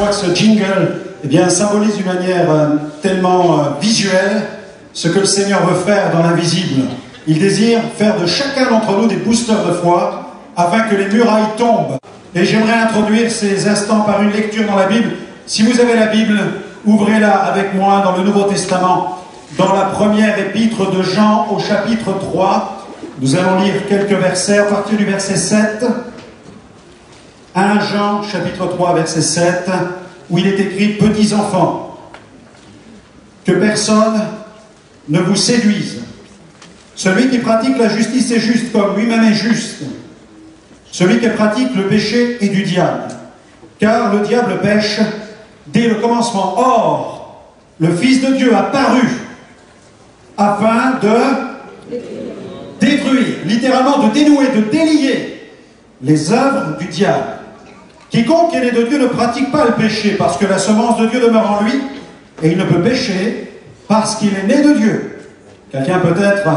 m'aperçois que ce jingle eh bien, symbolise d'une manière tellement visuelle ce que le Seigneur veut faire dans l'invisible. Il désire faire de chacun d'entre nous des boosters de foi afin que les murailles tombent. Et j'aimerais introduire ces instants par une lecture dans la Bible. Si vous avez la Bible, ouvrez-la avec moi dans le Nouveau Testament, dans la première épître de Jean au chapitre 3. Nous allons lire quelques versets à partir du verset 7. 1 Jean chapitre 3 verset 7, où il est écrit « Petits enfants, que personne ne vous séduise. Celui qui pratique la justice est juste comme lui-même est juste. Celui qui pratique le péché est du diable. Car le diable pêche dès le commencement. Or, le Fils de Dieu a paru afin de détruire, littéralement de dénouer, de délier les œuvres du diable. Quiconque est né de Dieu ne pratique pas le péché, parce que la semence de Dieu demeure en lui, et il ne peut pécher parce qu'il est né de Dieu. » Quelqu'un peut-être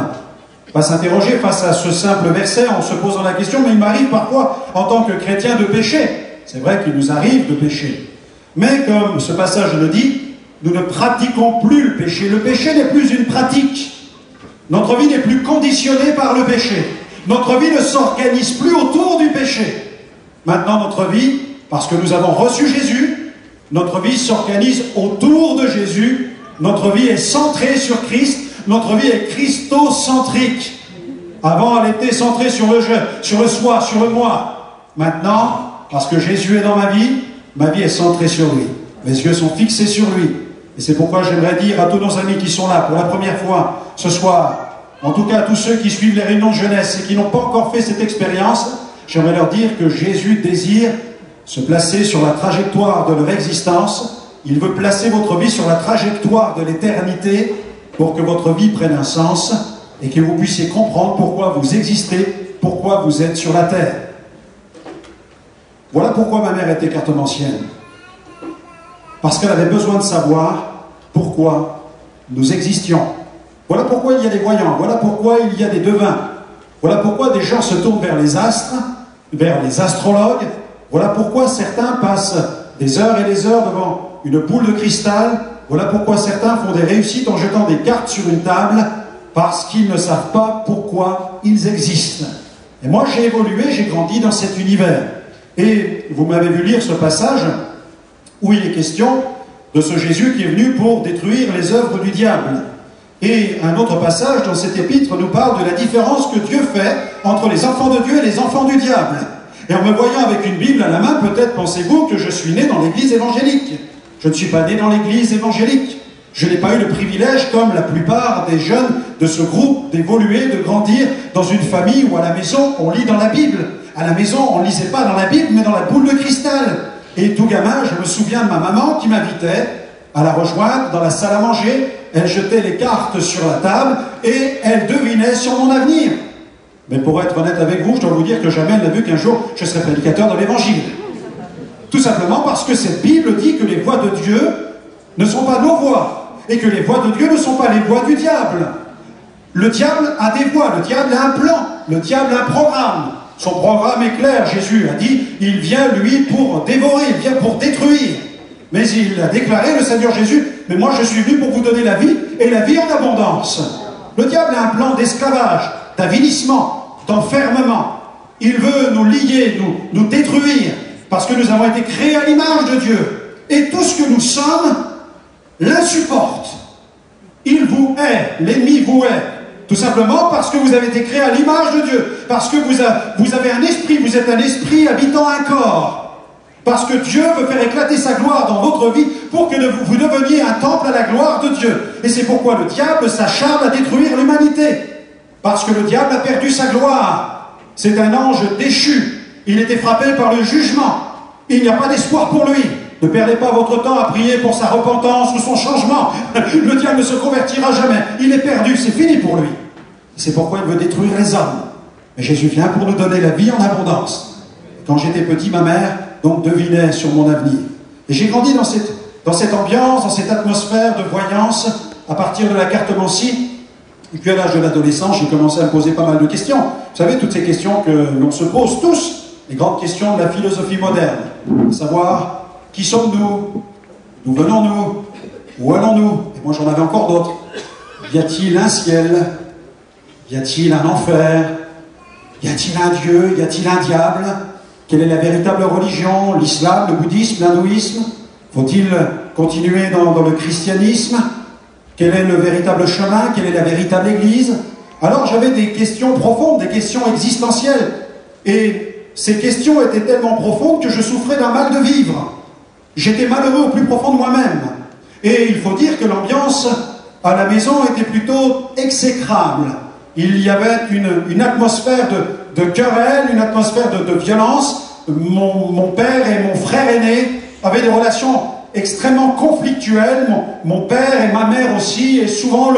va s'interroger face à ce simple verset en se posant la question, mais il m'arrive parfois, en tant que chrétien, de pécher. C'est vrai qu'il nous arrive de pécher. Mais comme ce passage le dit, nous ne pratiquons plus le péché. Le péché n'est plus une pratique. Notre vie n'est plus conditionnée par le péché. Notre vie ne s'organise plus autour du péché. Maintenant, notre vie, parce que nous avons reçu Jésus, notre vie s'organise autour de Jésus. Notre vie est centrée sur Christ. Notre vie est christocentrique. Avant, elle était centrée sur le je, sur le soi, sur le moi. Maintenant, parce que Jésus est dans ma vie est centrée sur lui. Mes yeux sont fixés sur lui. Et c'est pourquoi j'aimerais dire à tous nos amis qui sont là pour la première fois ce soir, en tout cas à tous ceux qui suivent les réunions de jeunesse et qui n'ont pas encore fait cette expérience, j'aimerais leur dire que Jésus désire se placer sur la trajectoire de leur existence. Il veut placer votre vie sur la trajectoire de l'éternité pour que votre vie prenne un sens et que vous puissiez comprendre pourquoi vous existez, pourquoi vous êtes sur la terre. Voilà pourquoi ma mère était cartomancienne. Parce qu'elle avait besoin de savoir pourquoi nous existions. Voilà pourquoi il y a des voyants, voilà pourquoi il y a des devins. Voilà pourquoi des gens se tournent vers les astres, vers les astrologues. Voilà pourquoi certains passent des heures et des heures devant une boule de cristal. Voilà pourquoi certains font des réussites en jetant des cartes sur une table, parce qu'ils ne savent pas pourquoi ils existent. Et moi j'ai évolué, j'ai grandi dans cet univers. Et vous m'avez vu lire ce passage où il est question de ce Jésus qui est venu pour détruire les œuvres du diable. Et un autre passage dans cet épître nous parle de la différence que Dieu fait entre les enfants de Dieu et les enfants du diable. Et en me voyant avec une Bible à la main, peut-être pensez-vous que je suis né dans l'église évangélique. Je ne suis pas né dans l'église évangélique. Je n'ai pas eu le privilège, comme la plupart des jeunes de ce groupe, d'évoluer, de grandir dans une famille où à la maison on lit dans la Bible. À la maison on ne lisait pas dans la Bible, mais dans la boule de cristal. Et tout gamin, je me souviens de ma maman qui m'invitait à la rejoindre dans la salle à manger. Elle jetait les cartes sur la table et elle devinait sur mon avenir. Mais pour être honnête avec vous, je dois vous dire que jamais elle n'a vu qu'un jour je serai prédicateur de l'évangile. Tout simplement parce que cette Bible dit que les voies de Dieu ne sont pas nos voies et que les voies de Dieu ne sont pas les voies du diable. Le diable a des voies, le diable a un plan, le diable a un programme. Son programme est clair, Jésus a dit, il vient lui pour dévorer, il vient pour détruire. Mais il a déclaré, le Seigneur Jésus, mais moi je suis venu pour vous donner la vie, et la vie en abondance. Le diable a un plan d'esclavage, d'avilissement, d'enfermement. Il veut nous lier, nous détruire, parce que nous avons été créés à l'image de Dieu. Et tout ce que nous sommes l'insupporte. Il vous hait, l'ennemi vous hait. Tout simplement parce que vous avez été créés à l'image de Dieu. Parce que vous avez un esprit, vous êtes un esprit habitant un corps. Parce que Dieu veut faire éclater sa gloire dans votre vie pour que vous deveniez un temple à la gloire de Dieu. Et c'est pourquoi le diable s'acharne à détruire l'humanité. Parce que le diable a perdu sa gloire. C'est un ange déchu. Il était frappé par le jugement. Il n'y a pas d'espoir pour lui. Ne perdez pas votre temps à prier pour sa repentance ou son changement. Le diable ne se convertira jamais. Il est perdu, c'est fini pour lui. C'est pourquoi il veut détruire les hommes. Mais Jésus vient pour nous donner la vie en abondance. Quand j'étais petit, ma mère donc devinait sur mon avenir. Et j'ai grandi dans cette ambiance, dans cette atmosphère de voyance, à partir de la cartomancie. Et puis à l'âge de l'adolescence, j'ai commencé à me poser pas mal de questions. Vous savez, toutes ces questions que l'on se pose tous, les grandes questions de la philosophie moderne. Savoir Qui sommes-nous? D'où venons-nous? Où allons-nous? Et moi j'en avais encore d'autres. Y a-t-il un ciel? Y a-t-il un enfer? Y a-t-il un Dieu? Y a-t-il un diable? Quelle est la véritable religion? L'islam, le bouddhisme, l'hindouisme? Faut-il continuer dans le christianisme? Quel est le véritable chemin? Quelle est la véritable église? Alors j'avais des questions profondes, des questions existentielles. Et ces questions étaient tellement profondes que je souffrais d'un mal de vivre. J'étais malheureux au plus profond de moi-même. Et il faut dire que l'ambiance à la maison était plutôt exécrable. Il y avait une atmosphère de querelle, une atmosphère de violence. Mon père et mon frère aîné avaient des relations extrêmement conflictuelles. Mon père et ma mère aussi, et souvent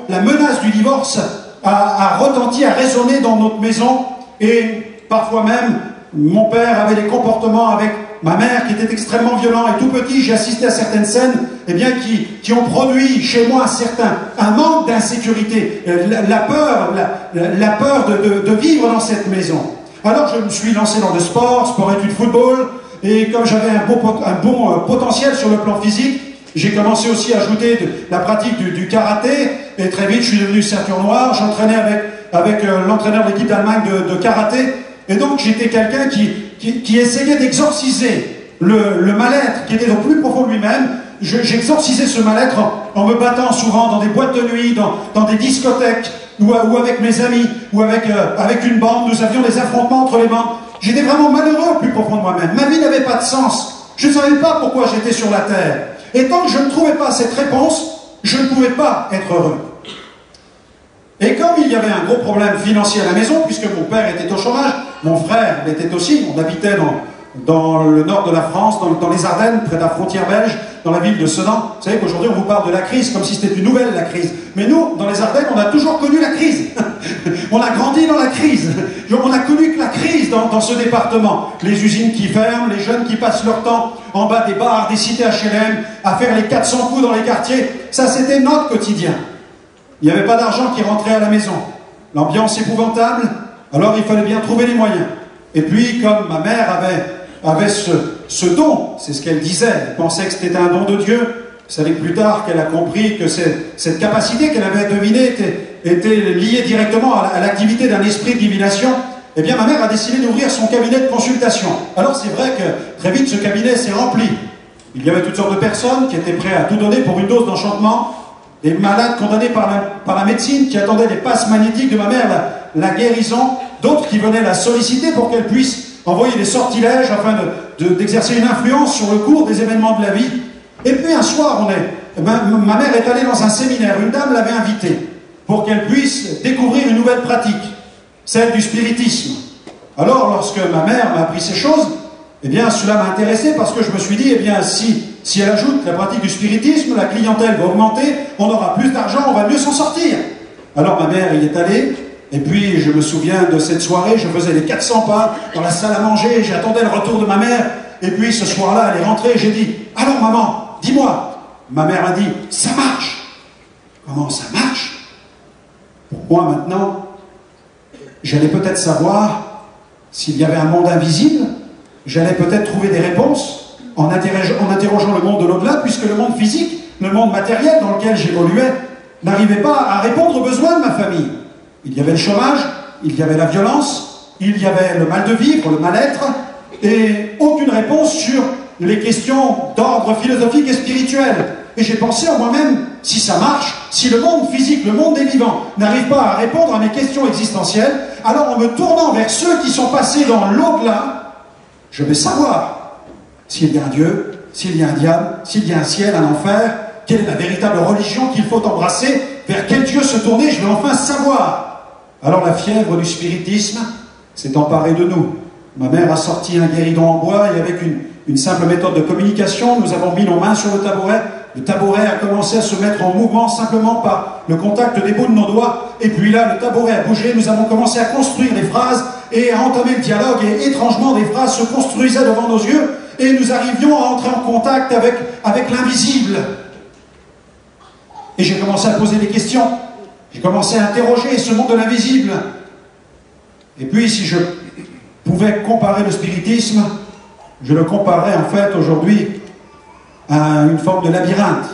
la menace du divorce a retenti, a résonné dans notre maison. Et parfois même, mon père avait des comportements avec ma mère qui étaient extrêmement violents. Et tout petit, j'ai assisté à certaines scènes qui ont produit chez moi un manque d'insécurité, la peur de vivre dans cette maison. Alors je me suis lancé dans le sport-études football, et comme j'avais un bon potentiel sur le plan physique, j'ai commencé aussi à ajouter la pratique du karaté, et très vite je suis devenu ceinture noire. J'entraînais avec l'entraîneur de l'équipe d'Allemagne de karaté, et donc j'étais quelqu'un qui essayait d'exorciser le mal-être qui était au plus profond de lui-même. J'exorcisais ce mal-être en me battant souvent dans des boîtes de nuit, dans des discothèques, ou avec mes amis, ou avec une bande. Nous avions des affrontements entre les bandes. J'étais vraiment malheureux au plus profond de moi-même. Ma vie n'avait pas de sens. Je ne savais pas pourquoi j'étais sur la terre. Et tant que je ne trouvais pas cette réponse, je ne pouvais pas être heureux. Et comme il y avait un gros problème financier à la maison, puisque mon père était au chômage, mon frère l'était aussi, on habitait dans le nord de la France, dans les Ardennes, près de la frontière belge, dans la ville de Sedan. Vous savez qu'aujourd'hui on vous parle de la crise comme si c'était une nouvelle, la crise. Mais nous, dans les Ardennes, on a toujours connu la crise. On a grandi dans la crise. On a connu que la crise dans ce département. Les usines qui ferment, les jeunes qui passent leur temps en bas des bars, des cités HLM, à faire les 400 coups dans les quartiers. Ça, c'était notre quotidien. Il n'y avait pas d'argent qui rentrait à la maison. L'ambiance épouvantable, alors il fallait bien trouver les moyens. Et puis, comme ma mère avait ce don, c'est ce qu'elle disait, elle pensait que c'était un don de Dieu. Vous savez que plus tard qu'elle a compris que cette capacité qu'elle avait devinée était liée directement à l'activité d'un esprit de divination. Eh bien, ma mère a décidé d'ouvrir son cabinet de consultation. Alors c'est vrai que très vite ce cabinet s'est rempli. Il y avait toutes sortes de personnes qui étaient prêtes à tout donner pour une dose d'enchantement. Des malades condamnés par la médecine qui attendaient les passes magnétiques de ma mère, la guérison. D'autres qui venaient la solliciter pour qu'elle puisse envoyer des sortilèges afin d'exercer une influence sur le cours des événements de la vie. Et puis un soir, ma mère est allée dans un séminaire. Une dame l'avait invitée pour qu'elle puisse découvrir une nouvelle pratique, celle du spiritisme. Alors, lorsque ma mère m'a appris ces choses, eh bien, cela m'a intéressé parce que je me suis dit, eh bien, si elle ajoute la pratique du spiritisme, la clientèle va augmenter, on aura plus d'argent, on va mieux s'en sortir. Alors ma mère y est allée, et puis je me souviens de cette soirée, je faisais les 400 pas dans la salle à manger, j'attendais le retour de ma mère, et puis ce soir-là, elle est rentrée, j'ai dit, alors maman, dis-moi. Ma mère a dit, ça marche. Comment ça marche? Pour moi maintenant, j'allais peut-être savoir s'il y avait un monde invisible, j'allais peut-être trouver des réponses en interrogeant le monde de l'au-delà, puisque le monde physique, le monde matériel dans lequel j'évoluais, n'arrivait pas à répondre aux besoins de ma famille. Il y avait le chômage, il y avait la violence, il y avait le mal de vivre, le mal-être, et aucune réponse sur les questions d'ordre philosophique et spirituel. Et j'ai pensé en moi-même, si ça marche, si le monde physique, le monde des vivants, n'arrive pas à répondre à mes questions existentielles, alors en me tournant vers ceux qui sont passés dans l'au-delà, je vais savoir s'il y a un Dieu, s'il y a un diable, s'il y a un ciel, un enfer, quelle est la véritable religion qu'il faut embrasser, vers quel Dieu se tourner, je vais enfin savoir. Alors la fièvre du spiritisme s'est emparée de nous. Ma mère a sorti un guéridon en bois et avec une simple méthode de communication, nous avons mis nos mains sur le tabouret. Le tabouret a commencé à se mettre en mouvement simplement par le contact des bouts de nos doigts. Et puis là, le tabouret a bougé, nous avons commencé à construire des phrases et à entamer le dialogue. Et étrangement, des phrases se construisaient devant nos yeux et nous arrivions à entrer en contact avec l'invisible. Et j'ai commencé à poser des questions. J'ai commencé à interroger ce monde de l'invisible. Et puis, si je pouvais comparer le spiritisme, je le comparais en fait aujourd'hui une forme de labyrinthe.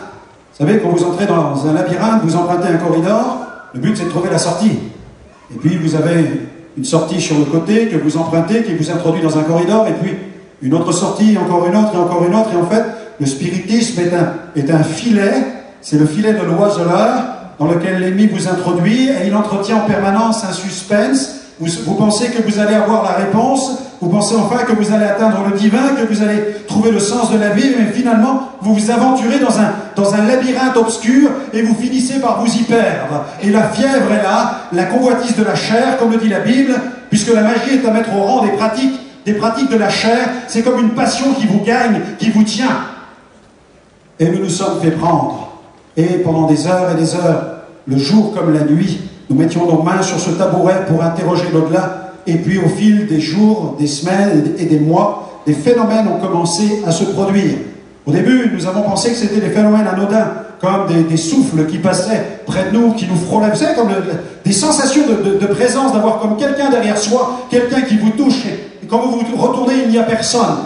Vous savez, quand vous entrez dans un labyrinthe, vous empruntez un corridor, le but c'est de trouver la sortie. Et puis vous avez une sortie sur le côté que vous empruntez, qui vous introduit dans un corridor, et puis une autre sortie, encore une autre, et encore une autre, et en fait, le spiritisme est un filet, c'est le filet de l'oiseleur, dans lequel l'ennemi vous introduit, et il entretient en permanence un suspense. Vous pensez que vous allez avoir la réponse, vous pensez enfin que vous allez atteindre le divin, que vous allez trouver le sens de la vie, mais finalement, vous vous aventurez dans un labyrinthe obscur et vous finissez par vous y perdre. Et la fièvre est là, la convoitise de la chair, comme le dit la Bible, puisque la magie est à mettre au rang des pratiques de la chair, c'est comme une passion qui vous gagne, qui vous tient. Et nous nous sommes fait prendre. Et pendant des heures et des heures, le jour comme la nuit, nous mettions nos mains sur ce tabouret pour interroger l'au-delà, et puis au fil des jours, des semaines et des mois, des phénomènes ont commencé à se produire. Au début, nous avons pensé que c'était des phénomènes anodins, comme des souffles qui passaient près de nous, qui nous frôlaient, vous savez, comme des sensations de présence, d'avoir comme quelqu'un derrière soi, quelqu'un qui vous touche, et quand vous vous retournez, il n'y a personne.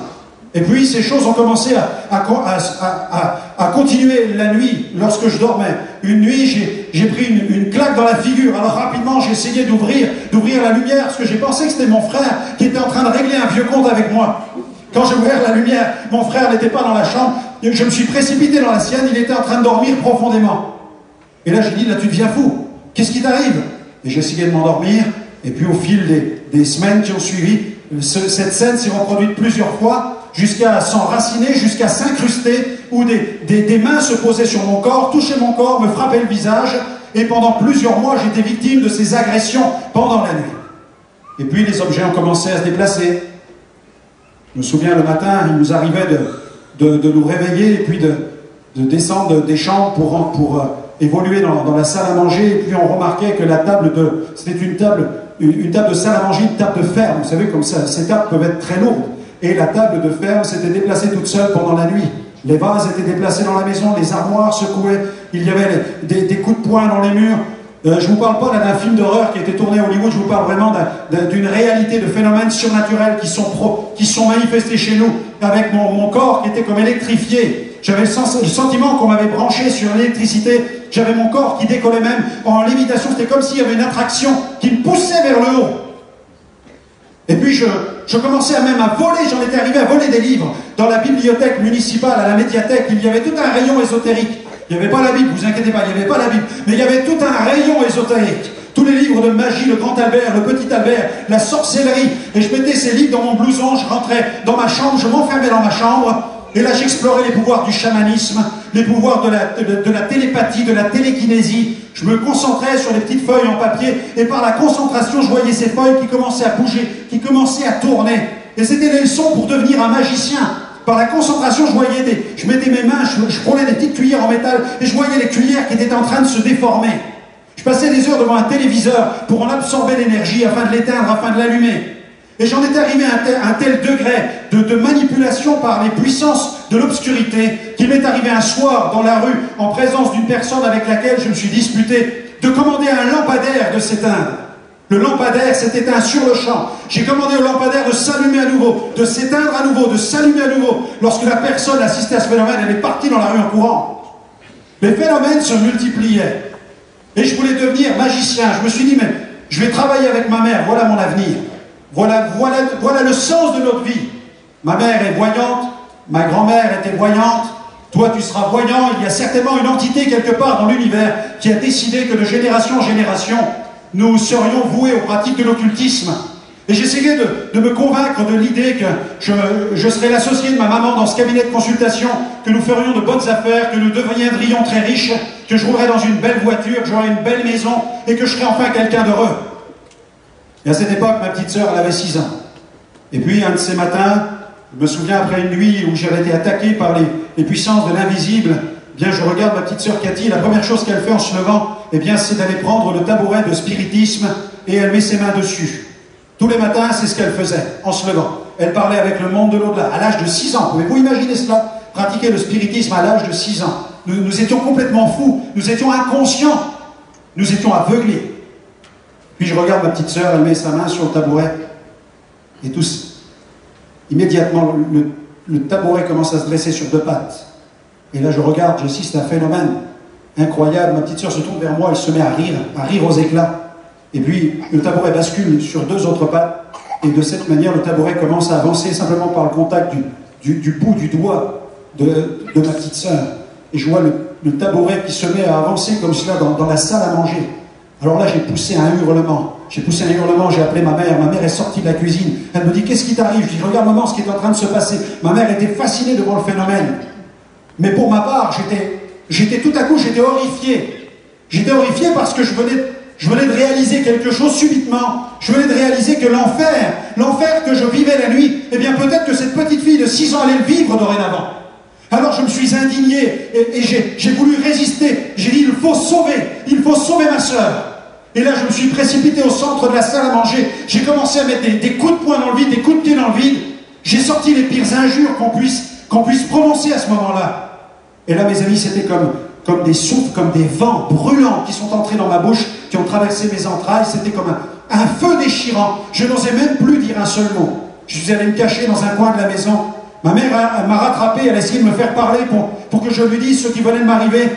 Et puis ces choses ont commencé à continuer la nuit, lorsque je dormais. Une nuit, j'ai pris une claque dans la figure. Alors rapidement, j'ai essayé d'ouvrir la lumière, parce que j'ai pensé que c'était mon frère qui était en train de régler un vieux compte avec moi. Quand j'ai ouvert la lumière, mon frère n'était pas dans la chambre. Je me suis précipité dans la sienne, il était en train de dormir profondément. Et là, j'ai dit, là, tu deviens fou. Qu'est-ce qui t'arrive? Et j'ai essayé de m'endormir. Et puis au fil des semaines qui ont suivi, cette scène s'est reproduite plusieurs fois, jusqu'à s'enraciner, jusqu'à s'incruster, où des mains se posaient sur mon corps, touchaient mon corps, me frappaient le visage, et pendant plusieurs mois, j'étais victime de ces agressions pendant la nuit. Et puis les objets ont commencé à se déplacer. Je me souviens, le matin, il nous arrivait de nous réveiller, et puis de descendre des chambres pour évoluer dans la salle à manger, et puis on remarquait que la table c'était une table de salle à manger, une table de ferme, vous savez, comme ça, ces tables peuvent être très lourdes. Et la table de ferme s'était déplacée toute seule pendant la nuit. Les vases étaient déplacés dans la maison, les armoires secouaient, il y avait des coups de poing dans les murs. Je ne vous parle pas d'un film d'horreur qui a été tourné à Hollywood, je vous parle vraiment d'une réalité de phénomènes surnaturels qui sont manifestés chez nous, avec mon corps qui était comme électrifié. J'avais le sentiment qu'on m'avait branché sur l'électricité, j'avais mon corps qui décollait même en lévitation, c'était comme s'il y avait une attraction qui me poussait vers le haut. Et puis je commençais même à voler, j'en étais arrivé à voler des livres. Dans la bibliothèque municipale, à la médiathèque, il y avait tout un rayon ésotérique. Il n'y avait pas la Bible, vous inquiétez pas, il n'y avait pas la Bible, mais il y avait tout un rayon ésotérique. Tous les livres de magie, le grand Albert, le petit Albert, la sorcellerie. Et je mettais ces livres dans mon blouson, je rentrais dans ma chambre, je m'enfermais dans ma chambre, et là j'explorais les pouvoirs du chamanisme, les pouvoirs de la télépathie, de la télékinésie. Je me concentrais sur les petites feuilles en papier, et par la concentration, je voyais ces feuilles qui commençaient à bouger, qui commençaient à tourner. Et c'était des leçons pour devenir un magicien. Par la concentration, je mettais mes mains, je prenais des petites cuillères en métal, et je voyais les cuillères qui étaient en train de se déformer. Je passais des heures devant un téléviseur pour en absorber l'énergie, afin de l'éteindre, afin de l'allumer. Et j'en étais arrivé à un tel degré de manipulation par les puissances de l'obscurité qu'il m'est arrivé un soir dans la rue, en présence d'une personne avec laquelle je me suis disputé, de commander à un lampadaire de s'éteindre. Le lampadaire s'est éteint sur le champ. J'ai commandé au lampadaire de s'allumer à nouveau, de s'éteindre à nouveau, de s'allumer à nouveau. Lorsque la personne assistait à ce phénomène, elle est partie dans la rue en courant. Les phénomènes se multipliaient. Et je voulais devenir magicien. Je me suis dit, mais je vais travailler avec ma mère, voilà mon avenir. Voilà le sens de notre vie. Ma mère est voyante, ma grand-mère était voyante, toi tu seras voyant. Il y a certainement une entité quelque part dans l'univers qui a décidé que de génération en génération, nous serions voués aux pratiques de l'occultisme. Et j'essayais de me convaincre de l'idée que je serais l'associé de ma maman dans ce cabinet de consultation, que nous ferions de bonnes affaires, que nous deviendrions très riches, que je roulerais dans une belle voiture, que j'aurais une belle maison et que je serais enfin quelqu'un d'heureux. Et à cette époque, ma petite sœur, elle avait 6 ans. Et puis, un de ces matins, je me souviens après une nuit où j'avais été attaqué par les puissances de l'invisible, eh bien, je regarde ma petite sœur Cathy, la première chose qu'elle fait en se levant, eh bien, c'est d'aller prendre le tabouret de spiritisme et elle met ses mains dessus. Tous les matins, c'est ce qu'elle faisait, en se levant. Elle parlait avec le monde de l'au-delà, à l'âge de 6 ans. Pouvez-vous imaginer cela? Pratiquer le spiritisme à l'âge de 6 ans. Nous étions complètement fous, nous étions inconscients, nous étions aveuglés. Puis je regarde ma petite sœur, elle met sa main sur le tabouret, et tous, immédiatement, le tabouret commence à se dresser sur 2 pattes. Et là, je regarde, j'assiste à un phénomène incroyable. Ma petite sœur se tourne vers moi, elle se met à rire aux éclats. Et puis, le tabouret bascule sur deux autres pattes. Et de cette manière, le tabouret commence à avancer simplement par le contact du bout du doigt de ma petite sœur. Et je vois le tabouret qui se met à avancer comme cela dans la salle à manger. Alors là, j'ai poussé un hurlement. J'ai appelé ma mère. Ma mère est sortie de la cuisine. Elle me dit, qu'est-ce qui t'arrive? Je dis, regarde maman, ce qui est en train de se passer. Ma mère était fascinée devant le phénomène. Mais pour ma part, j'étais tout à coup, j'étais horrifié. J'étais horrifié parce que je venais de réaliser quelque chose subitement. Je venais de réaliser que l'enfer que je vivais la nuit, eh bien peut-être que cette petite fille de 6 ans allait le vivre dorénavant. Alors je me suis indigné et j'ai voulu résister. J'ai dit, il faut sauver ma sœur. Et là je me suis précipité au centre de la salle à manger. J'ai commencé à mettre des coups de poing dans le vide, des coups de pied dans le vide. J'ai sorti les pires injures qu'on puisse prononcer à ce moment-là. Et là, mes amis, c'était comme des souffles, comme des vents brûlants qui sont entrés dans ma bouche, qui ont traversé mes entrailles. C'était comme un feu déchirant. Je n'osais même plus dire un seul mot. Je suis allé me cacher dans un coin de la maison. Ma mère m'a rattrapé, elle a essayé de me faire parler pour que je lui dise ce qui venait de m'arriver.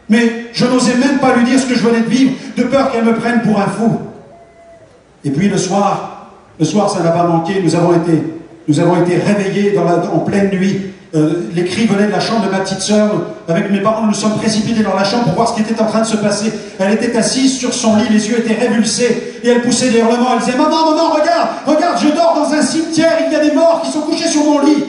Mais je n'osais même pas lui dire ce que je venais de vivre, de peur qu'elle me prenne pour un fou. Et puis le soir, ça n'a pas manqué. Nous avons été réveillés en pleine nuit. Les cris venaient de la chambre de ma petite sœur. Avec mes parents, nous nous sommes précipités dans la chambre pour voir ce qui était en train de se passer. Elle était assise sur son lit, les yeux étaient révulsés, et elle poussait des hurlements. Elle disait, maman, regarde, je dors dans un cimetière, il y a des morts qui sont couchés sur mon lit.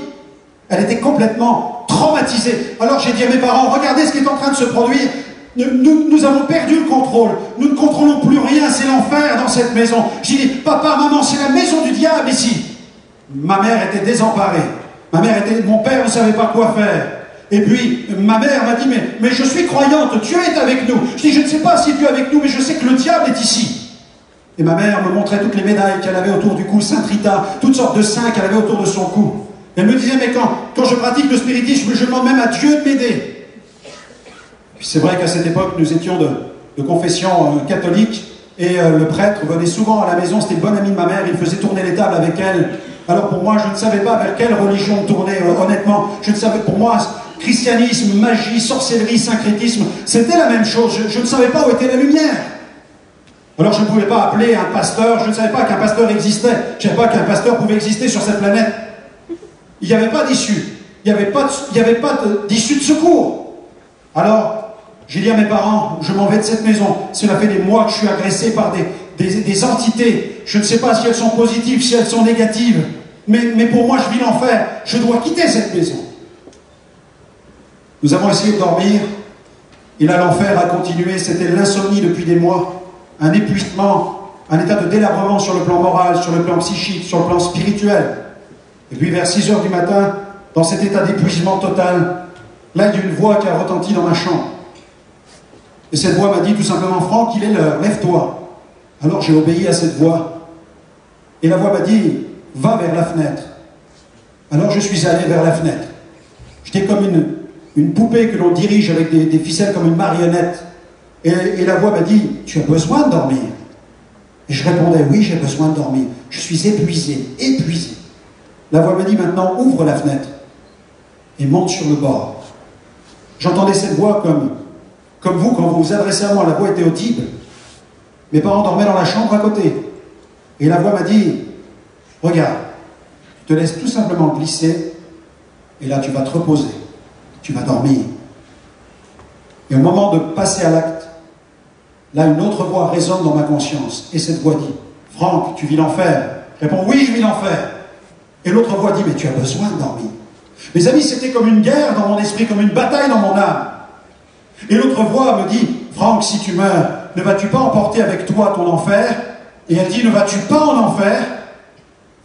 Elle était complètement traumatisée. Alors j'ai dit à mes parents, regardez ce qui est en train de se produire. Nous avons perdu le contrôle. Nous ne contrôlons plus rien, c'est l'enfer dans cette maison. J'ai dit, papa, maman, c'est la maison du diable ici. Ma mère était désemparée. Mon père ne savait pas quoi faire. Et puis, ma mère m'a dit, mais je suis croyante, Dieu est avec nous. Je dis, je ne sais pas si Dieu est avec nous, mais je sais que le diable est ici. Et ma mère me montrait toutes les médailles qu'elle avait autour du cou, Sainte Rita, toutes sortes de saints qu'elle avait autour de son cou. Elle me disait, mais quand je pratique le spiritisme, je demande même à Dieu de m'aider. C'est vrai qu'à cette époque, nous étions de confession catholique, et le prêtre venait souvent à la maison, c'était le bon ami de ma mère, il faisait tourner les tables avec elle. Alors pour moi, je ne savais pas vers quelle religion tourner, honnêtement. Je ne savais, pour moi, christianisme, magie, sorcellerie, syncrétisme, c'était la même chose. Je ne savais pas où était la lumière. Alors je ne pouvais pas appeler un pasteur, je ne savais pas qu'un pasteur existait. Je ne savais pas qu'un pasteur pouvait exister sur cette planète. Il n'y avait pas d'issue. Il n'y avait pas d'issue de secours. Alors, j'ai dit à mes parents, je m'en vais de cette maison. Cela fait des mois que je suis agressé par des entités. Je ne sais pas si elles sont positives, si elles sont négatives. Mais pour moi, je vis l'enfer. Je dois quitter cette maison. Nous avons essayé de dormir. Et là, l'enfer a continué. C'était l'insomnie depuis des mois. Un épuisement, un état de délabrement sur le plan moral, sur le plan psychique, sur le plan spirituel. Et puis vers 6 heures du matin, dans cet état d'épuisement total, là, il y a une voix qui a retenti dans ma chambre. Et cette voix m'a dit tout simplement, Franck, il est l'heure, lève-toi. Alors j'ai obéi à cette voix. Et la voix m'a dit, va vers la fenêtre. Alors je suis allé vers la fenêtre. J'étais comme une poupée que l'on dirige avec des ficelles comme une marionnette. Et la voix m'a dit, tu as besoin de dormir. Et je répondais, oui, j'ai besoin de dormir. Je suis épuisé. La voix m'a dit, maintenant, ouvre la fenêtre et monte sur le bord. J'entendais cette voix comme vous, quand vous vous adressez à moi, la voix était audible. Mes parents dormaient dans la chambre à côté. Et la voix m'a dit, regarde, tu te laisses tout simplement glisser, et là tu vas te reposer, tu vas dormir. Et au moment de passer à l'acte, là une autre voix résonne dans ma conscience, et cette voix dit, Franck, tu vis l'enfer. Je réponds, oui, je vis l'enfer. Et l'autre voix dit, mais tu as besoin de dormir. Mes amis, c'était comme une guerre dans mon esprit, comme une bataille dans mon âme. Et l'autre voix me dit, Franck, si tu meurs, ne vas-tu pas emporter avec toi ton enfer? Et elle dit, ne vas-tu pas en enfer?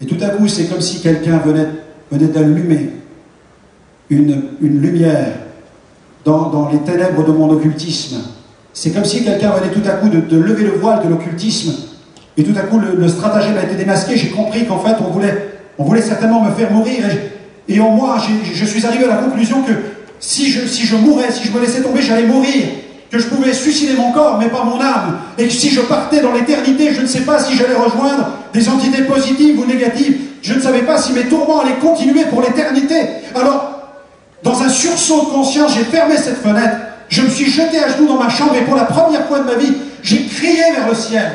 Et tout à coup, c'est comme si quelqu'un venait d'allumer une lumière dans les ténèbres de mon occultisme. C'est comme si quelqu'un venait tout à coup de lever le voile de l'occultisme. Et tout à coup, le stratagème a été démasqué. J'ai compris qu'en fait, on voulait certainement me faire mourir. Et en moi, je suis arrivé à la conclusion que si je mourais, si je me laissais tomber, j'allais mourir. Que je pouvais suicider mon corps, mais pas mon âme. Et que si je partais dans l'éternité, je ne sais pas si j'allais rejoindre des entités positives ou négatives. Je ne savais pas si mes tourments allaient continuer pour l'éternité. Alors, Dans un sursaut de conscience, j'ai fermé cette fenêtre, je me suis jeté à genoux dans ma chambre et pour la première fois de ma vie, j'ai crié vers le ciel.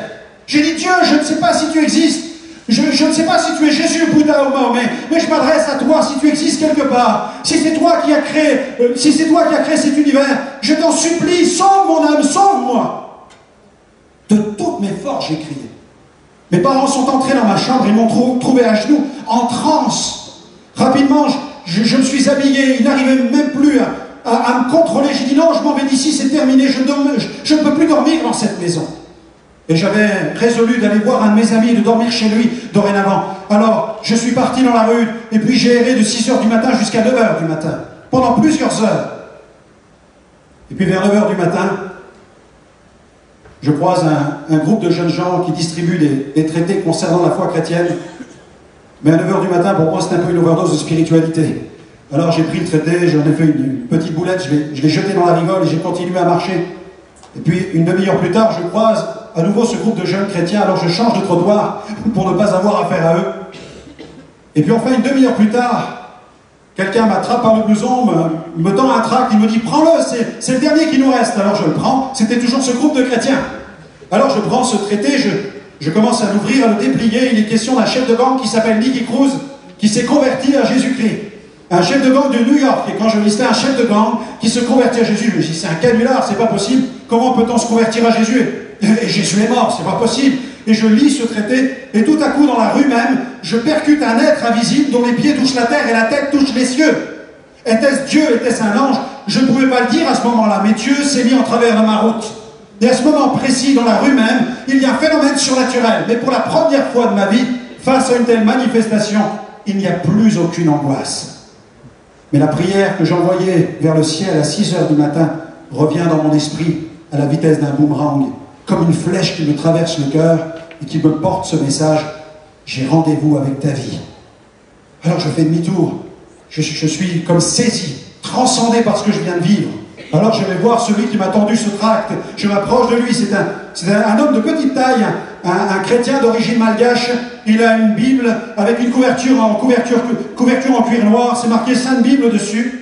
J'ai dit, Dieu, je ne sais pas si tu existes, je ne sais pas si tu es Jésus, Bouddha ou Mahomet, mais je m'adresse à toi si tu existes quelque part. Si c'est toi qui as créé, cet univers, je t'en supplie, sauve mon âme, sauve-moi. De toutes mes forces, j'ai crié. Mes parents sont entrés dans ma chambre, ils m'ont trouvé à genoux, en transe. Rapidement, je me suis habillé, ils n'arrivaient même plus à me contrôler. J'ai dit non, je m'en vais d'ici, c'est terminé, je ne peux plus dormir dans cette maison. Et j'avais résolu d'aller voir un de mes amis et de dormir chez lui dorénavant. Alors, je suis parti dans la rue, et puis j'ai erré de 6 h du matin jusqu'à 9 h du matin, pendant plusieurs heures. Et puis vers 9 h du matin, je croise un groupe de jeunes gens qui distribuent des traités concernant la foi chrétienne. Mais à 9 h du matin, pour moi, c'était un peu une overdose de spiritualité. Alors j'ai pris le traité, j'en ai fait une petite boulette, je l'ai jeté dans la rigole et j'ai continué à marcher. Et puis, une demi-heure plus tard, je croise à nouveau ce groupe de jeunes chrétiens, alors je change de trottoir pour ne pas avoir affaire à eux. Et puis enfin, une demi-heure plus tard, quelqu'un m'attrape par le blouson, me tend un tract, il me dit « Prends-le, c'est le dernier qui nous reste ». Alors je le prends, c'était toujours ce groupe de chrétiens. Alors je prends ce traité, je commence à l'ouvrir, à le déplier. Il est question d'un chef de gang qui s'appelle Nicky Cruz, qui s'est converti à Jésus-Christ. Un chef de gang de New York. Et quand je listais un chef de gang qui se convertit à Jésus, je me dis c'est un canular, c'est pas possible. Comment peut-on se convertir à Jésus? Et Jésus est mort, c'est pas possible. Et je lis ce traité, et tout à coup dans la rue même, je percute un être invisible dont les pieds touchent la terre et la tête touche les cieux. Était-ce Dieu? Était-ce un ange? Je ne pouvais pas le dire à ce moment-là, mais Dieu s'est mis en travers de ma route. Et à ce moment précis, dans la rue même, il y a un phénomène surnaturel. Mais pour la première fois de ma vie, face à une telle manifestation, il n'y a plus aucune angoisse. Mais la prière que j'envoyais vers le ciel à 6 h du matin revient dans mon esprit à la vitesse d'un boomerang, comme une flèche qui me traverse le cœur et qui me porte ce message: j'ai rendez-vous avec ta vie. Alors je fais demi-tour, je suis comme saisi, transcendé par ce que je viens de vivre. Alors je vais voir celui qui m'a tendu ce tract, je m'approche de lui, c'est un homme de petite taille, un chrétien d'origine malgache. Il a une Bible avec une couverture en cuir noir, c'est marqué Sainte Bible dessus.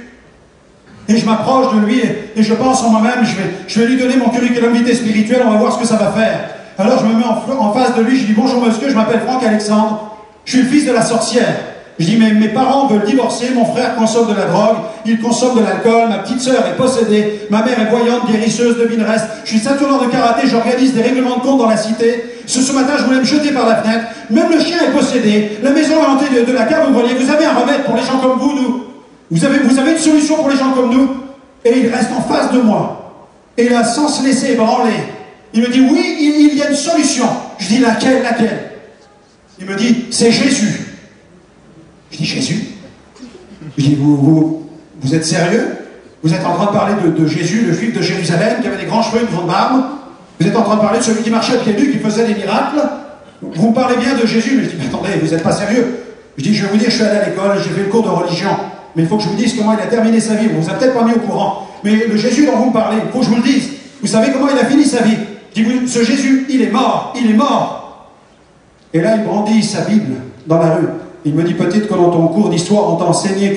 Et je m'approche de lui et je pense en moi-même, je vais lui donner mon curriculum vitae spirituel, on va voir ce que ça va faire. Alors je me mets en face de lui, je dis bonjour monsieur, je m'appelle Franck Alexandre, je suis le fils de la sorcière. Je dis, mais mes parents veulent divorcer, mon frère consomme de la drogue, il consomme de l'alcool, ma petite sœur est possédée, ma mère est voyante, guérisseuse, devineresse, je suis ceinturant de karaté, j'organise des règlements de compte dans la cité. Ce matin, je voulais me jeter par la fenêtre, même le chien est possédé, la maison est hantée de la cave au grenier. Vous avez un remède pour les gens comme vous, nous? Vous avez une solution pour les gens comme nous? Et il reste en face de moi. Et là, sans se laisser ébranler, il me dit, oui, il y a une solution. Je dis, laquelle? Il me dit, c'est Jésus. Je dis, Jésus? Je dis, vous êtes sérieux? Vous êtes en train de parler de Jésus, le juif de Jérusalem, qui avait des grands cheveux, une grande barbe? Vous êtes en train de parler de celui qui marchait à pieds nus, qui faisait des miracles? Vous me parlez bien de Jésus? Mais je dis, mais attendez, vous n'êtes pas sérieux? Je dis, je vais vous dire, je suis allé à l'école, j'ai fait le cours de religion, mais il faut que je vous dise comment il a terminé sa vie. On vous a peut-être pas mis au courant, mais le Jésus dont vous me parlez, il faut que je vous le dise. Vous savez comment il a fini sa vie? Je dis, ce Jésus, il est mort, il est mort. Et là, il brandit sa Bible dans la rue. Il me dit, peut-être que dans ton cours d'histoire, on t'a enseigné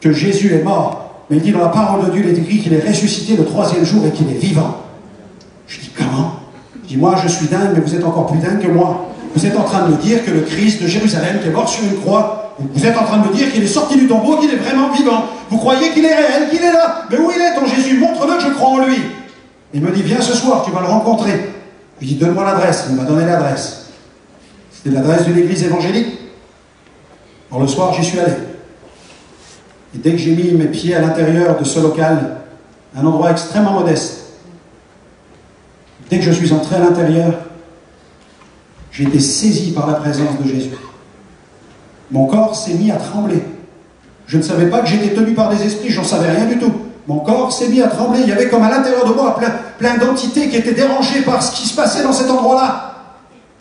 que Jésus est mort. Mais il dit, dans la parole de Dieu, il est écrit qu'il est ressuscité le 3e jour et qu'il est vivant. Je dis, comment? Je dis, moi, je suis dingue, mais vous êtes encore plus dingue que moi. Vous êtes en train de me dire que le Christ de Jérusalem, qui est mort sur une croix, vous êtes en train de me dire qu'il est sorti du tombeau, qu'il est vraiment vivant. Vous croyez qu'il est réel, qu'il est là? Mais où il est, ton Jésus? Montre-le que je crois en lui. Il me dit, viens ce soir, tu vas le rencontrer. Je lui dis, donne-moi l'adresse. Il m'a donné l'adresse. C'était l'adresse d'une église évangélique. Alors le soir, j'y suis allé. Et dès que j'ai mis mes pieds à l'intérieur de ce local, un endroit extrêmement modeste, dès que je suis entré à l'intérieur, j'ai été saisi par la présence de Jésus. Mon corps s'est mis à trembler. Je ne savais pas que j'étais tenu par des esprits, j'en savais rien du tout. Mon corps s'est mis à trembler. Il y avait comme à l'intérieur de moi plein d'entités qui étaient dérangées par ce qui se passait dans cet endroit-là.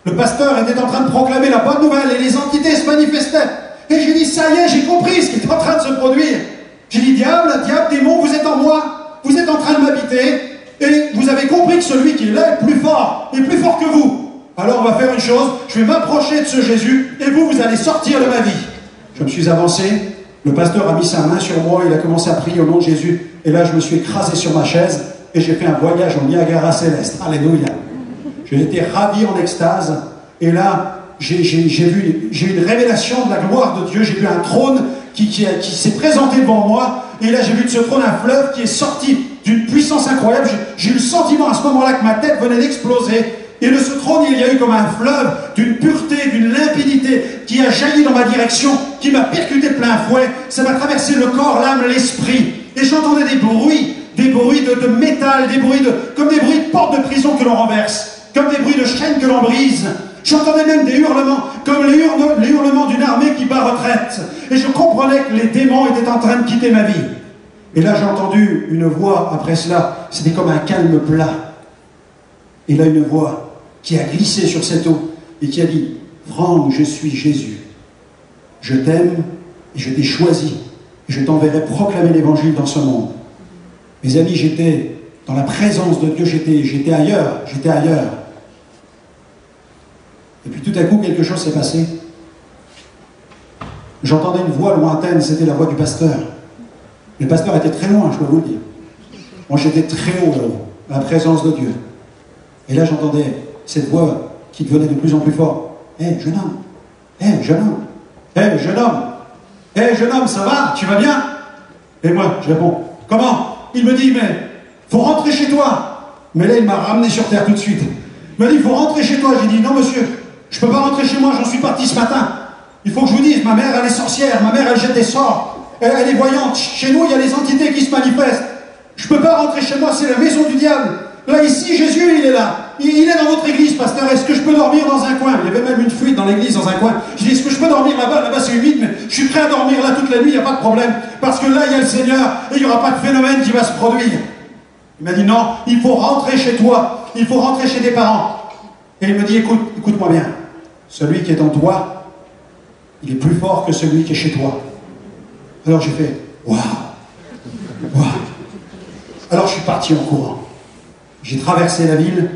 Le pasteur était en train de proclamer la bonne nouvelle et les entités se manifestaient. Et j'ai dit, ça y est, j'ai compris ce qui est en train de se produire. J'ai dit, diable, démon, vous êtes en moi, vous êtes en train de m'habiter, et vous avez compris que celui qui est là est plus fort que vous. Alors on va faire une chose, je vais m'approcher de ce Jésus, et vous allez sortir de ma vie. Je me suis avancé, Le pasteur a mis sa main sur moi, il a commencé à prier au nom de Jésus. Et là, je me suis écrasé sur ma chaise et j'ai fait un voyage au Niagara céleste. Alléluia. J'ai été ravi en extase. Et là, j'ai eu une révélation de la gloire de Dieu. J'ai vu un trône qui s'est présenté devant moi. Et là, j'ai vu de ce trône un fleuve qui est sorti d'une puissance incroyable. J'ai eu le sentiment à ce moment-là que ma tête venait d'exploser. Et de ce trône, il y a eu comme un fleuve d'une pureté, d'une limpidité qui a jailli dans ma direction, qui m'a percuté de plein fouet. Ça m'a traversé le corps, l'âme, l'esprit. Et j'entendais des bruits de métal, comme des bruits de portes de prison que l'on renverse, comme des bruits de chaînes que l'on brise. J'entendais même des hurlements, comme les hurlements d'une armée qui bat retraite. Et je comprenais que les démons étaient en train de quitter ma vie. Et là, j'ai entendu une voix, après cela, c'était comme un calme plat. Et là, une voix qui a glissé sur cette eau et qui a dit « Franck, je suis Jésus. Je t'aime et je t'ai choisi. Et je t'enverrai proclamer l'évangile dans ce monde. » Mes amis, j'étais dans la présence de Dieu, j'étais ailleurs. Et puis tout à coup, quelque chose s'est passé. J'entendais une voix lointaine, c'était la voix du pasteur. Le pasteur était très loin, je peux vous le dire. Moi, j'étais très haut là-haut, dans la présence de Dieu. Et là, j'entendais cette voix qui devenait de plus en plus forte. « Hé, jeune homme! Hé, jeune homme! Hé, jeune homme! Hé, jeune homme, ça va? Tu vas bien ?» Et moi, je réponds « Comment ?» Il me dit « Mais, faut rentrer chez toi !» Mais là, il m'a ramené sur terre tout de suite. Il m'a dit « Faut rentrer chez toi !» J'ai dit « Non, monsieur, je peux pas rentrer chez moi, j'en suis parti ce matin. Il faut que je vous dise, ma mère, elle est sorcière, ma mère, elle jette des sorts, elle est voyante. Chez nous, il y a des entités qui se manifestent. Je peux pas rentrer chez moi, c'est la maison du diable. Là, ici, Jésus, il est là. Il est dans votre église, pasteur. Est-ce que je peux dormir dans un coin? Il y avait même une fuite dans l'église, dans un coin. Je dis, est-ce que je peux dormir là-bas? Là-bas, c'est humide, mais je suis prêt à dormir là toute la nuit, il n'y a pas de problème. Parce que là, il y a le Seigneur et il n'y aura pas de phénomène qui va se produire. Il m'a dit, non, il faut rentrer chez toi. Il faut rentrer chez tes parents. Et il me dit, écoute-moi bien. Celui qui est en toi, il est plus fort que celui qui est chez toi. Alors j'ai fait, waouh, waouh. Alors je suis parti en courant. J'ai traversé la ville,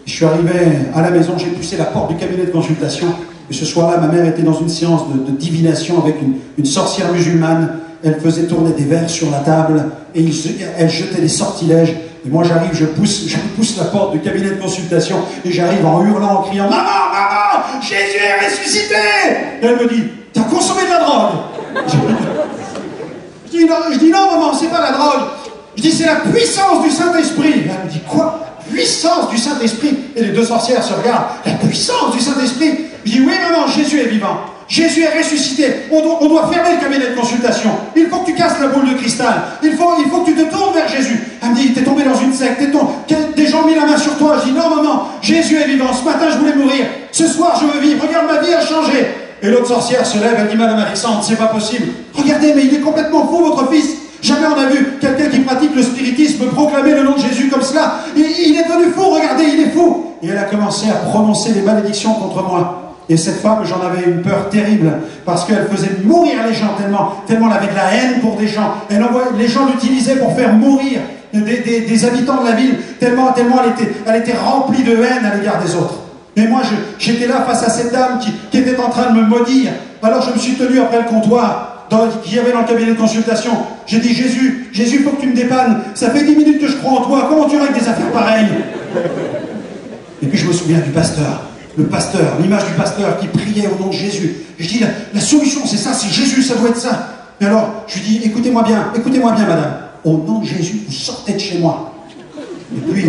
je suis arrivé à la maison, j'ai poussé la porte du cabinet de consultation. Et ce soir-là, ma mère était dans une séance de divination avec une sorcière musulmane. Elle faisait tourner des verres sur la table et elle jetait des sortilèges. Et moi j'arrive, je pousse la porte du cabinet de consultation et j'arrive en hurlant, en criant « Maman, maman, Jésus est ressuscité !» Et elle me dit « T'as consommé de la drogue ?» Je dis non maman, c'est pas la drogue. Je dis c'est la puissance du Saint-Esprit. Elle me dit quoi? Puissance du Saint-Esprit? Et les deux sorcières se regardent. La puissance du Saint-Esprit? Je dis oui maman, Jésus est vivant. Jésus est ressuscité. On doit fermer le cabinet de consultation. Il faut que tu casses la boule de cristal. Il faut que tu te tournes vers Jésus. Elle me dit, t'es tombé dans une secte, des gens ont mis la main sur toi. Je dis, non maman, Jésus est vivant. Ce matin, je voulais mourir. Ce soir, je veux vivre. Regarde, ma vie a changé. Et l'autre sorcière se lève, elle dit, Madame Alexandre, c'est pas possible. Regardez, mais il est complètement fou, votre fils. Jamais on a vu quelqu'un qui pratique le spiritisme proclamer le nom de Jésus comme cela. Il est devenu fou, regardez, il est fou. Et elle a commencé à prononcer des malédictions contre moi. Et cette femme, j'en avais une peur terrible, parce qu'elle faisait mourir les gens tellement elle avait de la haine pour des gens. Les gens l'utilisaient pour faire mourir des habitants de la ville, tellement elle était remplie de haine à l'égard des autres. Et moi, j'étais là face à cette dame qui était en train de me maudire. Alors je me suis tenu après le comptoir, qu'il y avait dans le cabinet de consultation. J'ai dit, Jésus, il faut que tu me dépannes. Ça fait 10 minutes que je crois en toi. Comment tu règles des affaires pareilles? Et puis je me souviens du pasteur. Le pasteur, l'image du pasteur qui priait au nom de Jésus. Je dis, la solution, c'est ça, c'est Jésus, ça doit être ça. Et alors, je lui dis, écoutez-moi bien, madame. Au nom de Jésus, vous sortez de chez moi. Et puis,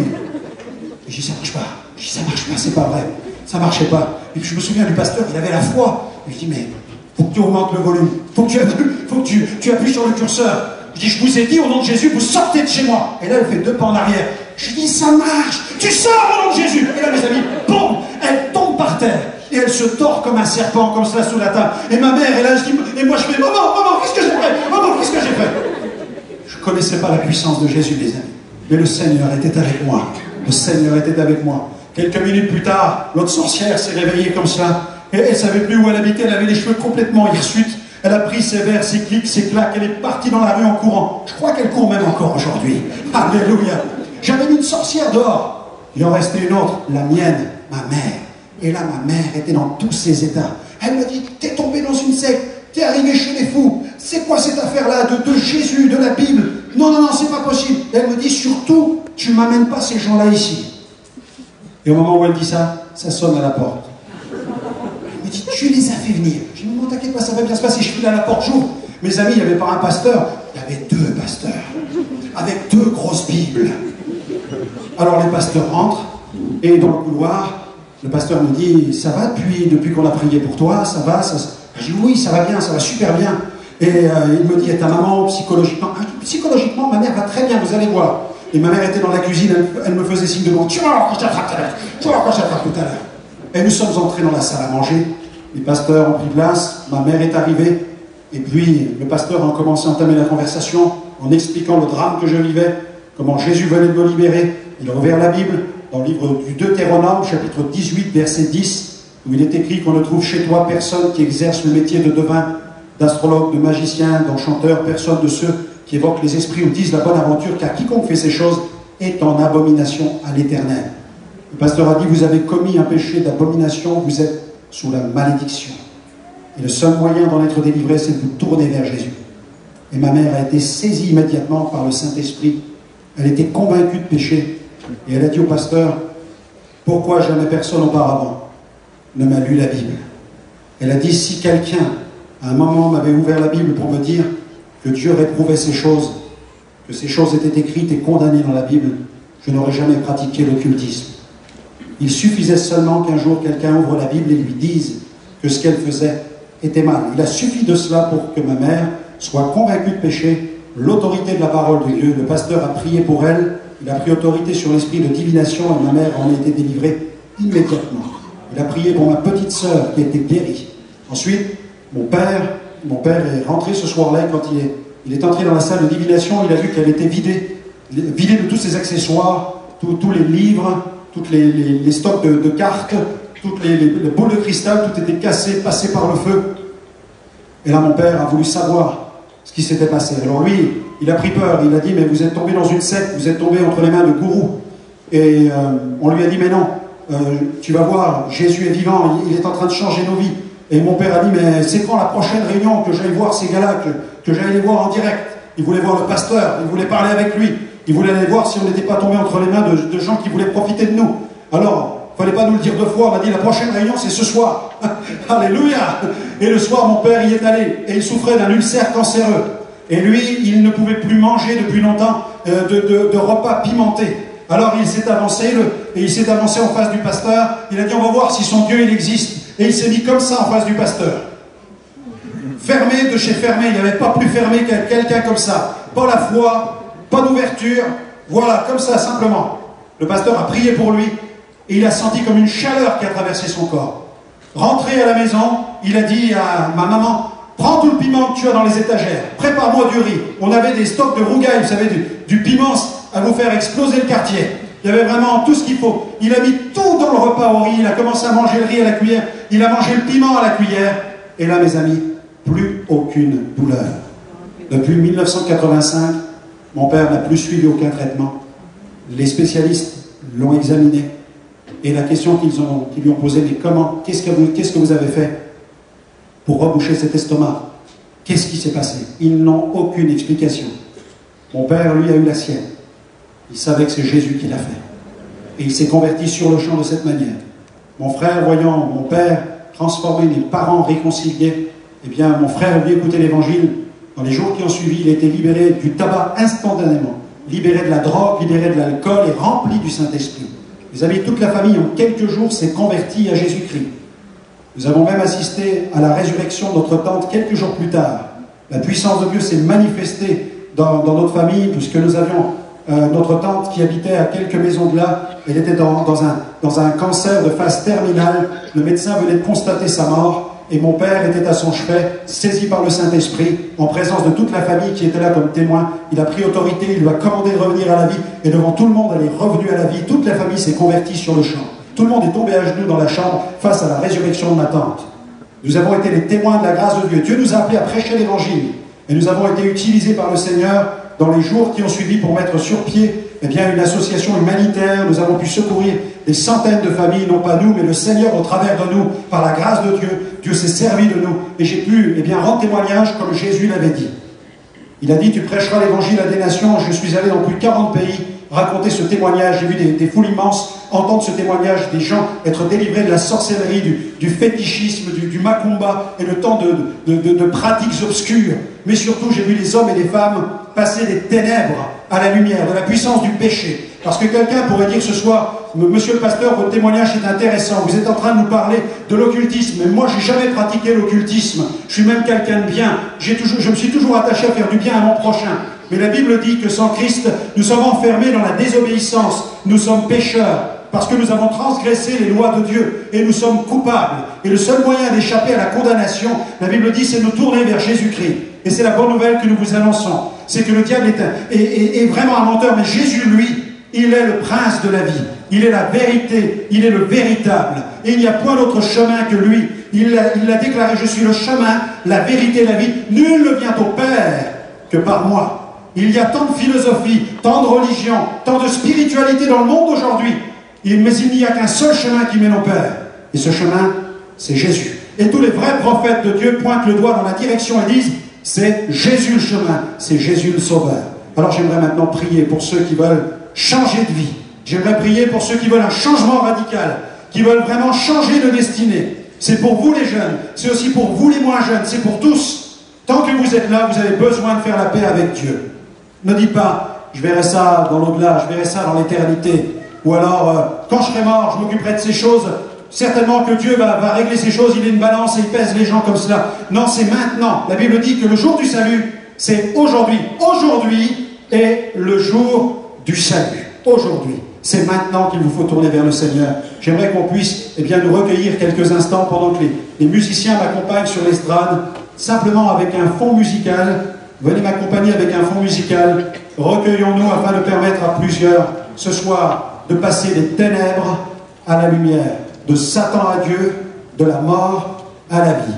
je dis, ça marche pas. Je dis, ça marche pas, c'est pas vrai. Ça marchait pas. Et puis je me souviens du pasteur, il avait la foi. Je dis, mais faut que tu augmentes le volume. Faut que tu appuies sur le curseur. Je dis, je vous ai dit, au nom de Jésus, vous sortez de chez moi. Et là, elle fait 2 pas en arrière. Je dis, ça marche. Tu sors au nom de Jésus. Et là, mes amis, boum, elle tombe par terre. Et elle se tord comme un serpent, comme cela sous la table. Et ma mère est là, et moi je fais, maman, qu'est-ce que j'ai fait? Maman, qu'est-ce que j'ai fait? Je ne connaissais pas la puissance de Jésus, les amis. Mais le Seigneur était avec moi. Le Seigneur était avec moi. Quelques minutes plus tard, l'autre sorcière s'est réveillée comme cela. Et elle ne savait plus où elle habitait, elle avait les cheveux complètement hirsutes. Elle a pris ses verres, ses clics, ses claques, elle est partie dans la rue en courant. Je crois qu'elle court même encore aujourd'hui. Alléluia. J'avais mis une sorcière dehors. Il en restait une autre, la mienne, ma mère. Et là, ma mère était dans tous ses états. Elle me dit, t'es tombé dans une secte, t'es arrivé chez les fous. C'est quoi cette affaire-là de Jésus, de la Bible? Non, non, non, c'est pas possible. Et elle me dit, surtout, tu m'amènes pas ces gens-là ici. Et au moment où elle dit ça, ça sonne à la porte. Elle me dit, tu les as fait venir. Je dis, non, t'inquiète pas, ça va bien se passer. Je file à la porte, j'ouvre. Mes amis, il n'y avait pas un pasteur, il y avait 2 pasteurs, avec 2 grosses Bibles. Alors les pasteurs rentrent, et dans le couloir, le pasteur me dit, ça va depuis qu'on a prié pour toi, ça va Je dis, oui, ça va bien, ça va super bien. Et il me dit, et ta maman, psychologiquement? Psychologiquement, ma mère va très bien, vous allez voir. Et ma mère était dans la cuisine, elle me faisait signe de moi, tu vas voir quand je t'attrape tout à l'heure, tu vas voir quand je t'attrape tout à l'heure. Et nous sommes entrés dans la salle à manger, les pasteurs ont pris place, ma mère est arrivée, et puis le pasteur a commencé à entamer la conversation en expliquant le drame que je vivais, comment Jésus venait de me libérer. Il a ouvert la Bible dans le livre du Deutéronome, chapitre 18, verset 10, où il est écrit qu'on ne trouve chez toi personne qui exerce le métier de devin, d'astrologue, de magicien, d'enchanteur, personne de ceux qui évoquent les esprits ou disent la bonne aventure, car quiconque fait ces choses est en abomination à l'Éternel. Le pasteur a dit, vous avez commis un péché d'abomination, vous êtes sous la malédiction. Et le seul moyen d'en être délivré, c'est de vous tourner vers Jésus. Et ma mère a été saisie immédiatement par le Saint-Esprit. Elle était convaincue de péché. Et elle a dit au pasteur, pourquoi jamais personne auparavant ne m'a lu la Bible? Elle a dit, si quelqu'un, à un moment, m'avait ouvert la Bible pour me dire que Dieu réprouvait ces choses, que ces choses étaient écrites et condamnées dans la Bible, je n'aurais jamais pratiqué l'occultisme. Il suffisait seulement qu'un jour quelqu'un ouvre la Bible et lui dise que ce qu'elle faisait était mal. Il a suffi de cela pour que ma mère soit convaincue de péché, l'autorité de la parole de Dieu. Le pasteur a prié pour elle, il a pris autorité sur l'esprit de divination et ma mère en a été délivrée immédiatement. Il a prié pour ma petite sœur qui était guérie. Ensuite, mon père est rentré ce soir-là, quand il est entré dans la salle de divination, il a vu qu'elle était vidée de tous ses accessoires, tous les livres, tous les stocks de cartes, toutes les boules de cristal, tout était cassé, passé par le feu. Et là, mon père a voulu savoir ce qui s'était passé. Alors lui, il a pris peur, il a dit, mais vous êtes tombé dans une secte, vous êtes tombé entre les mains de gourous. Et on lui a dit, mais non, tu vas voir, Jésus est vivant, il est en train de changer nos vies. Et mon père a dit, mais c'est quand la prochaine réunion que j'aille voir ces gars-là, que j'aille les voir en direct? Il voulait voir le pasteur, il voulait parler avec lui, il voulait aller voir si on n'était pas tombé entre les mains de gens qui voulaient profiter de nous. Alors, il ne fallait pas nous le dire 2 fois, on a dit, la prochaine réunion, c'est ce soir. Alléluia! Et le soir, mon père y est allé, et il souffrait d'un ulcère cancéreux. Et lui, il ne pouvait plus manger depuis longtemps de repas pimentés. Alors il s'est avancé, en face du pasteur, il a dit, on va voir si son Dieu, il existe. Et il s'est mis comme ça en face du pasteur. Fermé de chez fermé, il n'y avait pas plus fermé qu'à quelqu'un comme ça. Pas la foi, pas d'ouverture, voilà, comme ça, simplement. Le pasteur a prié pour lui, et il a senti comme une chaleur qui a traversé son corps. Rentré à la maison, il a dit à ma maman, prends tout le piment que tu as dans les étagères, prépare-moi du riz. On avait des stocks de rougail, vous savez, du piment à vous faire exploser le quartier. Il y avait vraiment tout ce qu'il faut. Il a mis tout dans le repas au riz, il a commencé à manger le riz à la cuillère, il a mangé le piment à la cuillère. Et là, mes amis, plus aucune douleur. Depuis 1985, mon père n'a plus suivi aucun traitement. Les spécialistes l'ont examiné. Et la question qu'ils lui ont posée, mais comment, qu'est-ce que vous avez fait pour reboucher cet estomac? Qu'est-ce qui s'est passé? Ils n'ont aucune explication. Mon père, lui, a eu la sienne. Il savait que c'est Jésus qui l'a fait. Et il s'est converti sur le champ de cette manière. Mon frère, voyant mon père transformer les parents réconciliés, eh bien, mon frère lui écoutait l'évangile. Dans les jours qui ont suivi, il a été libéré du tabac instantanément, libéré de la drogue, libéré de l'alcool et rempli du Saint-Esprit. Mes amis, toute la famille, en quelques jours, s'est convertie à Jésus-Christ. Nous avons même assisté à la résurrection de notre tante quelques jours plus tard. La puissance de Dieu s'est manifestée dans notre famille, puisque nous avions notre tante qui habitait à quelques maisons de là. Elle était dans un cancer de phase terminale. Le médecin venait de constater sa mort. Et mon père était à son chevet, saisi par le Saint-Esprit, en présence de toute la famille qui était là comme témoin. Il a pris autorité, il lui a commandé de revenir à la vie, et devant tout le monde, elle est revenue à la vie. Toute la famille s'est convertie sur le champ. Tout le monde est tombé à genoux dans la chambre face à la résurrection de ma tante. Nous avons été les témoins de la grâce de Dieu. Dieu nous a appelés à prêcher l'Évangile. Et nous avons été utilisés par le Seigneur dans les jours qui ont suivi pour mettre sur pied eh bien, une association humanitaire. Nous avons pu secourir des centaines de familles, non pas nous, mais le Seigneur au travers de nous, par la grâce de Dieu. Dieu s'est servi de nous. Et j'ai pu, eh bien, rendre témoignage comme Jésus l'avait dit. Il a dit, tu prêcheras l'évangile à des nations. Je suis allé dans plus de 40 pays raconter ce témoignage. J'ai vu des foules immenses entendre ce témoignage, des gens être délivrés de la sorcellerie, du fétichisme, du macumba et le temps de pratiques obscures. Mais surtout, j'ai vu les hommes et les femmes passer des ténèbres à la lumière, de la puissance du péché. Parce que quelqu'un pourrait dire ce soir, monsieur le pasteur, votre témoignage est intéressant, vous êtes en train de nous parler de l'occultisme, mais moi j'ai jamais pratiqué l'occultisme, je suis même quelqu'un de bien, je me suis toujours attaché à faire du bien à mon prochain. Mais la Bible dit que sans Christ, nous sommes enfermés dans la désobéissance, nous sommes pécheurs, parce que nous avons transgressé les lois de Dieu, et nous sommes coupables. Et le seul moyen d'échapper à la condamnation, la Bible dit, c'est de nous tourner vers Jésus-Christ. Et c'est la bonne nouvelle que nous vous annonçons, c'est que le diable est vraiment un menteur, mais Jésus, lui, il est le prince de la vie, il est la vérité, il est le véritable, et il n'y a point d'autre chemin que lui. Il l'a déclaré, je suis le chemin, la vérité et la vie, nul ne vient au Père que par moi. Il y a tant de philosophie, tant de religion, tant de spiritualité dans le monde aujourd'hui, mais il n'y a qu'un seul chemin qui mène au Père, et ce chemin, c'est Jésus. Et tous les vrais prophètes de Dieu pointent le doigt dans la direction et disent, c'est Jésus le chemin, c'est Jésus le sauveur. Alors j'aimerais maintenant prier pour ceux qui veulent changer de vie. J'aimerais prier pour ceux qui veulent un changement radical, qui veulent vraiment changer de destinée. C'est pour vous les jeunes, c'est aussi pour vous les moins jeunes, c'est pour tous. Tant que vous êtes là, vous avez besoin de faire la paix avec Dieu. Ne dites pas, je verrai ça dans l'au-delà, je verrai ça dans l'éternité. Ou alors, quand je serai mort, je m'occuperai de ces choses. Certainement que Dieu va régler ces choses, il est une balance et il pèse les gens comme cela. Non, c'est maintenant. La Bible dit que le jour du salut, c'est aujourd'hui. Aujourd'hui est le jour du salut. Aujourd'hui. C'est maintenant qu'il vous faut tourner vers le Seigneur. J'aimerais qu'on puisse nous recueillir quelques instants pendant que les musiciens m'accompagnent sur l'estrade, simplement avec un fond musical. Venez m'accompagner avec un fond musical. Recueillons-nous afin de permettre à plusieurs, ce soir, de passer des ténèbres à la lumière, de Satan à Dieu, de la mort à la vie.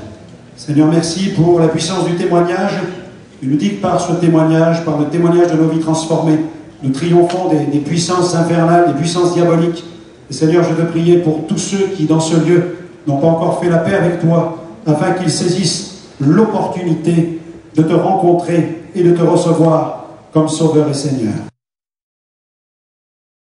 Seigneur, merci pour la puissance du témoignage. Tu nous dis que par ce témoignage, par le témoignage de nos vies transformées, nous triomphons des puissances infernales, des puissances diaboliques. Et Seigneur, je te prie pour tous ceux qui, dans ce lieu, n'ont pas encore fait la paix avec toi, afin qu'ils saisissent l'opportunité de te rencontrer et de te recevoir comme Sauveur et Seigneur.